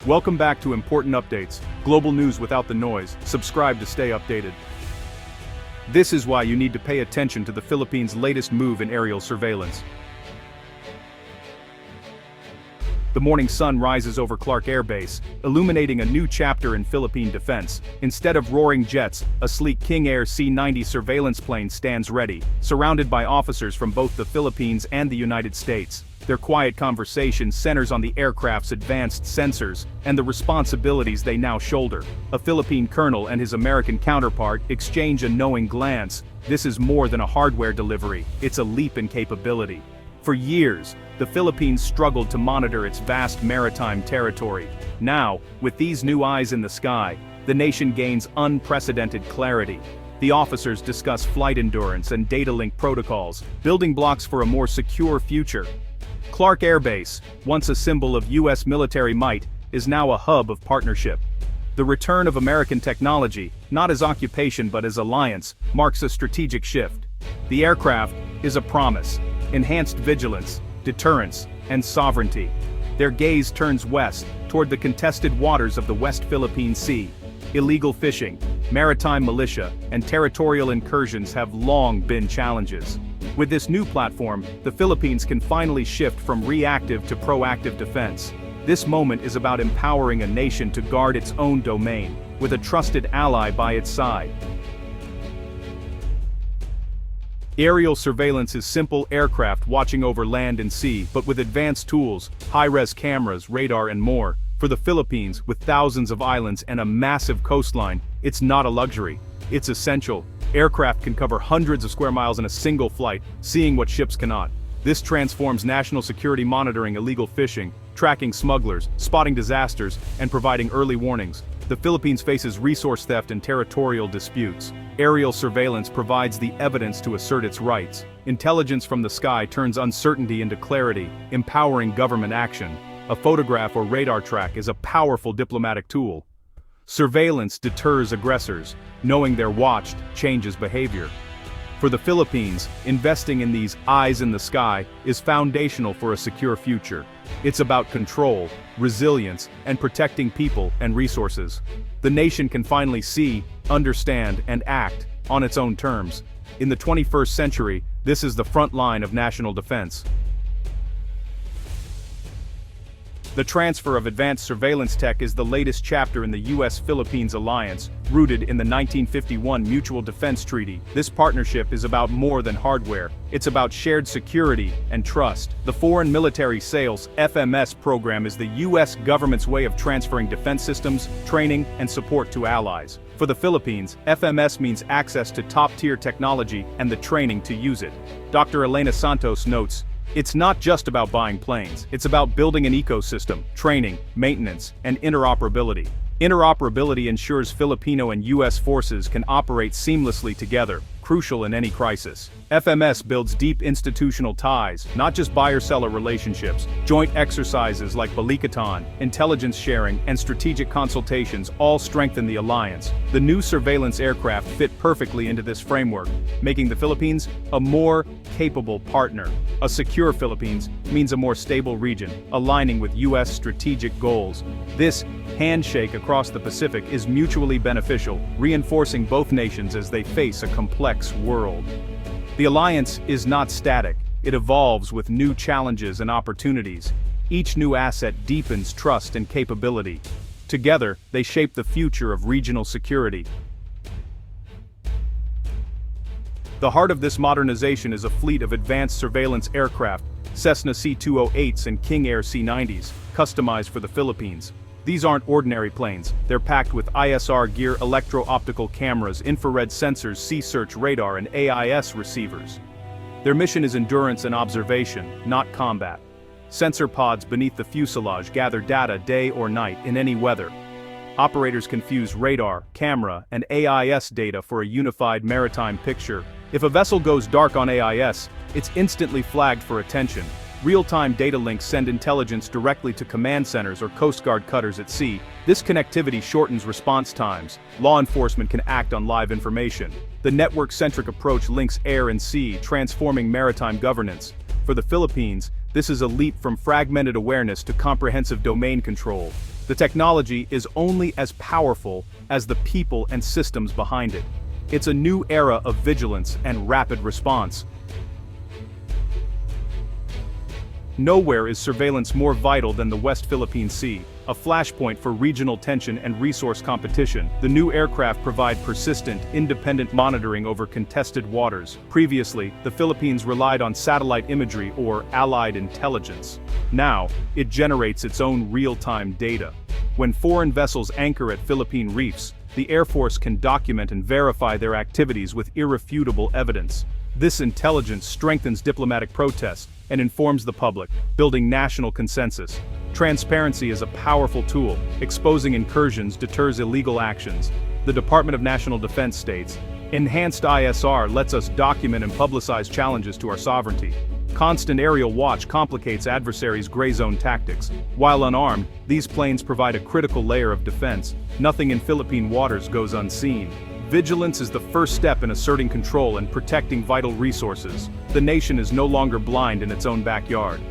Welcome back to Important Updates, global news without the noise. Subscribe to stay updated. This is why you need to pay attention to the Philippines' latest move in aerial surveillance. The morning sun rises over Clark Air Base, illuminating a new chapter in Philippine defense. Instead of roaring jets, a sleek King Air C-90 surveillance plane stands ready, surrounded by officers from both the Philippines and the United States. Their quiet conversation centers on the aircraft's advanced sensors and the responsibilities they now shoulder. A Philippine colonel and his American counterpart exchange a knowing glance. This is more than a hardware delivery, it's a leap in capability. For years, the Philippines struggled to monitor its vast maritime territory. Now, with these new eyes in the sky, the nation gains unprecedented clarity. The officers discuss flight endurance and data link protocols, building blocks for a more secure future. Clark Air Base, once a symbol of U.S. military might, is now a hub of partnership. The return of American technology, not as occupation but as alliance, marks a strategic shift. The aircraft is a promise: enhanced vigilance, deterrence, and sovereignty. Their gaze turns west, toward the contested waters of the West Philippine Sea. Illegal fishing, maritime militia, and territorial incursions have long been challenges. With this new platform, the Philippines can finally shift from reactive to proactive defense. This moment is about empowering a nation to guard its own domain, with a trusted ally by its side. Aerial surveillance is simple aircraft watching over land and sea, but with advanced tools, high-res cameras, radar, and more. For the Philippines, with thousands of islands and a massive coastline, it's not a luxury. It's essential. Aircraft can cover hundreds of square miles in a single flight, seeing what ships cannot. This transforms national security, monitoring illegal fishing, tracking smugglers, spotting disasters, and providing early warnings. The Philippines faces resource theft and territorial disputes. Aerial surveillance provides the evidence to assert its rights. Intelligence from the sky turns uncertainty into clarity, empowering government action. A photograph or radar track is a powerful diplomatic tool. Surveillance deters aggressors. Knowing they're watched changes behavior. For the Philippines, investing in these eyes in the sky is foundational for a secure future. It's about control, resilience, and protecting people and resources. The nation can finally see, understand, and act on its own terms. In the 21st century, this is the front line of national defense. The transfer of advanced surveillance tech is the latest chapter in the U.S.-Philippines alliance, rooted in the 1951 Mutual Defense Treaty. This partnership is about more than hardware. It's about shared security and trust. The Foreign Military Sales (FMS) program is the U.S. government's way of transferring defense systems, training, and support to allies. For the Philippines, FMS means access to top-tier technology and the training to use it. Dr. Elena Santos notes, "It's not just about buying planes, it's about building an ecosystem, training, maintenance, and interoperability. Interoperability ensures Filipino and U.S. forces can operate seamlessly together, crucial in any crisis. FMS builds deep institutional ties, not just buyer-seller relationships. Joint exercises like Balikatan, intelligence sharing, and strategic consultations all strengthen the alliance. The new surveillance aircraft fit perfectly into this framework, making the Philippines a more capable partner. A secure Philippines means a more stable region, aligning with U.S. strategic goals. This handshake across the Pacific is mutually beneficial, reinforcing both nations as they face a complex world. The alliance is not static, it evolves with new challenges and opportunities. Each new asset deepens trust and capability. Together, they shape the future of regional security. The heart of this modernization is a fleet of advanced surveillance aircraft, Cessna C-208s and King Air C-90s, customized for the Philippines. These aren't ordinary planes, they're packed with ISR gear, electro-optical cameras, infrared sensors, sea search radar, and AIS receivers. Their mission is endurance and observation, not combat. Sensor pods beneath the fuselage gather data day or night in any weather. Operators can fuse radar, camera, and AIS data for a unified maritime picture. If a vessel goes dark on AIS, it's instantly flagged for attention. Real-time data links send intelligence directly to command centers or Coast Guard cutters at sea. This connectivity shortens response times. Law enforcement can act on live information. The network-centric approach links air and sea, transforming maritime governance. For the Philippines, this is a leap from fragmented awareness to comprehensive domain control. The technology is only as powerful as the people and systems behind it. It's a new era of vigilance and rapid response. Nowhere is surveillance more vital than the West Philippine Sea, a flashpoint for regional tension and resource competition. The new aircraft provide persistent, independent monitoring over contested waters. Previously, the Philippines relied on satellite imagery or allied intelligence. Now, it generates its own real-time data. When foreign vessels anchor at Philippine reefs, the Air Force can document and verify their activities with irrefutable evidence. This intelligence strengthens diplomatic protest and informs the public, building national consensus. Transparency is a powerful tool. Exposing incursions deters illegal actions. The Department of National Defense states, "Enhanced ISR lets us document and publicize challenges to our sovereignty. Constant aerial watch complicates adversaries' gray zone tactics. While unarmed, these planes provide a critical layer of defense. Nothing in Philippine waters goes unseen." Vigilance is the first step in asserting control and protecting vital resources. The nation is no longer blind in its own backyard.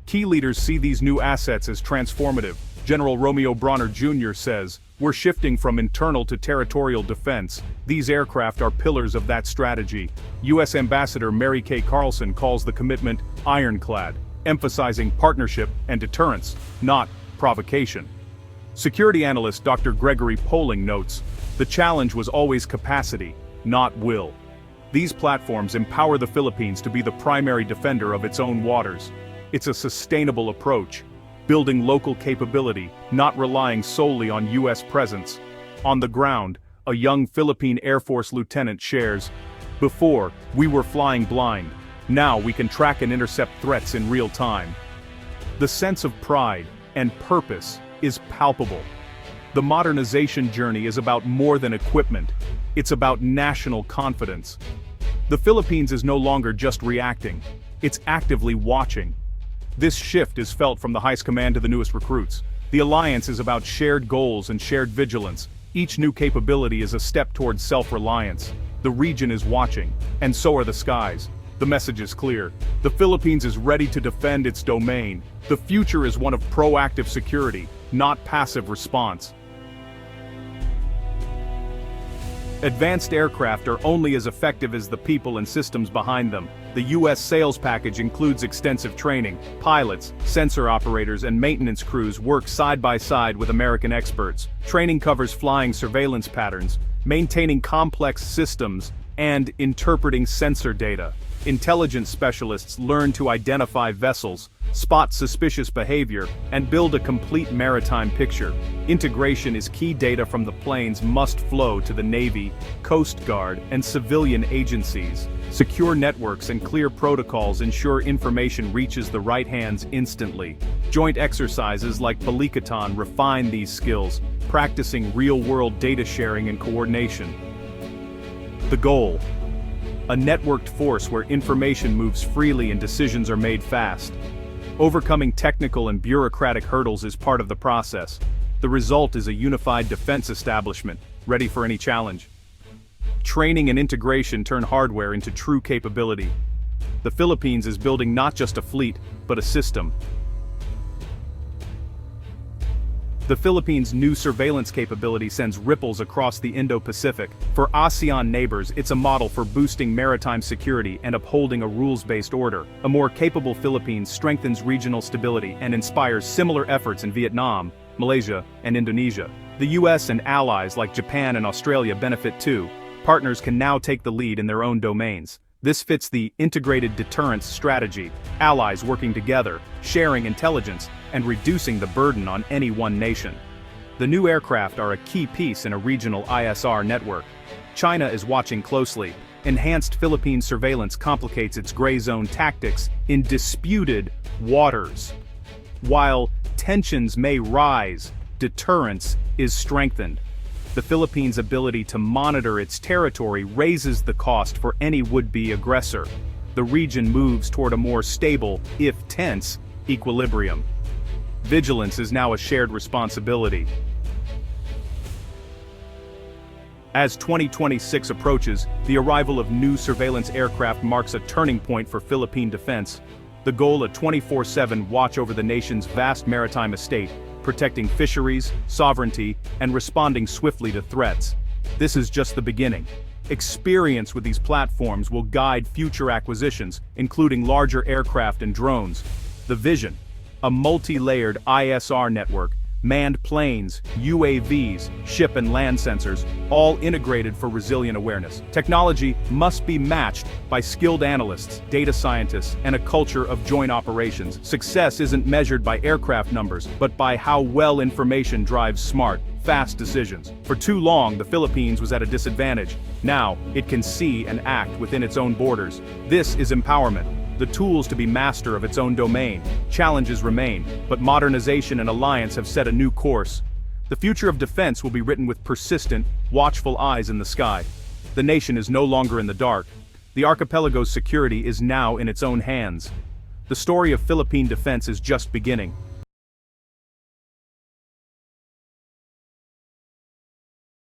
Key leaders see these new assets as transformative. General Romeo Bronner Jr. says, "We're shifting from internal to territorial defense. These aircraft are pillars of that strategy." U.S. Ambassador Mary Kay Carlson calls the commitment ironclad, emphasizing partnership and deterrence, not provocation. Security analyst Dr. Gregory Poling notes, "The challenge was always capacity, not will." These platforms empower the Philippines to be the primary defender of its own waters. It's a sustainable approach, building local capability, not relying solely on U.S. presence. On the ground, a young Philippine Air Force lieutenant shares, "Before, we were flying blind. Now we can track and intercept threats in real time." The sense of pride and purpose is palpable. The modernization journey is about more than equipment. It's about national confidence. The Philippines is no longer just reacting. It's actively watching. This shift is felt from the highest command to the newest recruits. The alliance is about shared goals and shared vigilance. Each new capability is a step towards self-reliance. The region is watching, and so are the skies. The message is clear. The Philippines is ready to defend its domain. The future is one of proactive security, not passive response. Advanced aircraft are only as effective as the people and systems behind them. The U.S. sales package includes extensive training. Pilots, sensor operators, and maintenance crews work side by side with American experts. Training covers flying surveillance patterns, maintaining complex systems, and interpreting sensor data. Intelligence specialists learn to identify vessels, spot suspicious behavior, and build a complete maritime picture. Integration is key. Data from the planes must flow to the Navy, Coast Guard, and civilian agencies. Secure networks and clear protocols ensure information reaches the right hands instantly. Joint exercises like Balikatan refine these skills, practicing real-world data sharing and coordination. The goal: a networked force where information moves freely and decisions are made fast. Overcoming technical and bureaucratic hurdles is part of the process. The result is a unified defense establishment, ready for any challenge. Training and integration turn hardware into true capability. The Philippines is building not just a fleet, but a system. The Philippines' new surveillance capability sends ripples across the Indo-Pacific. For ASEAN neighbors, it's a model for boosting maritime security and upholding a rules-based order. A more capable Philippines strengthens regional stability and inspires similar efforts in Vietnam, Malaysia, and Indonesia. The US and allies like Japan and Australia benefit too. Partners can now take the lead in their own domains. This fits the integrated deterrence strategy, allies working together, sharing intelligence, and reducing the burden on any one nation. The new aircraft are a key piece in a regional ISR network. China is watching closely. Enhanced Philippine surveillance complicates its gray zone tactics in disputed waters. While tensions may rise, deterrence is strengthened. The Philippines' ability to monitor its territory raises the cost for any would-be aggressor. The region moves toward a more stable, if tense, equilibrium. Vigilance is now a shared responsibility. As 2026 approaches, the arrival of new surveillance aircraft marks a turning point for Philippine defense. The goal, a 24/7 watch over the nation's vast maritime estate, protecting fisheries, sovereignty, and responding swiftly to threats. This is just the beginning. Experience with these platforms will guide future acquisitions, including larger aircraft and drones. The vision: a multi-layered ISR network, manned planes, UAVs, ship and land sensors, all integrated for resilient awareness. Technology must be matched by skilled analysts, data scientists, and a culture of joint operations. Success isn't measured by aircraft numbers, but by how well information drives smart, fast decisions. For too long, the Philippines was at a disadvantage. Now, it can see and act within its own borders. This is empowerment. The tools to be master of its own domain. Challenges remain, but modernization and alliance have set a new course. The future of defense will be written with persistent, watchful eyes in the sky. The nation is no longer in the dark. The archipelago's security is now in its own hands. The story of Philippine defense is just beginning.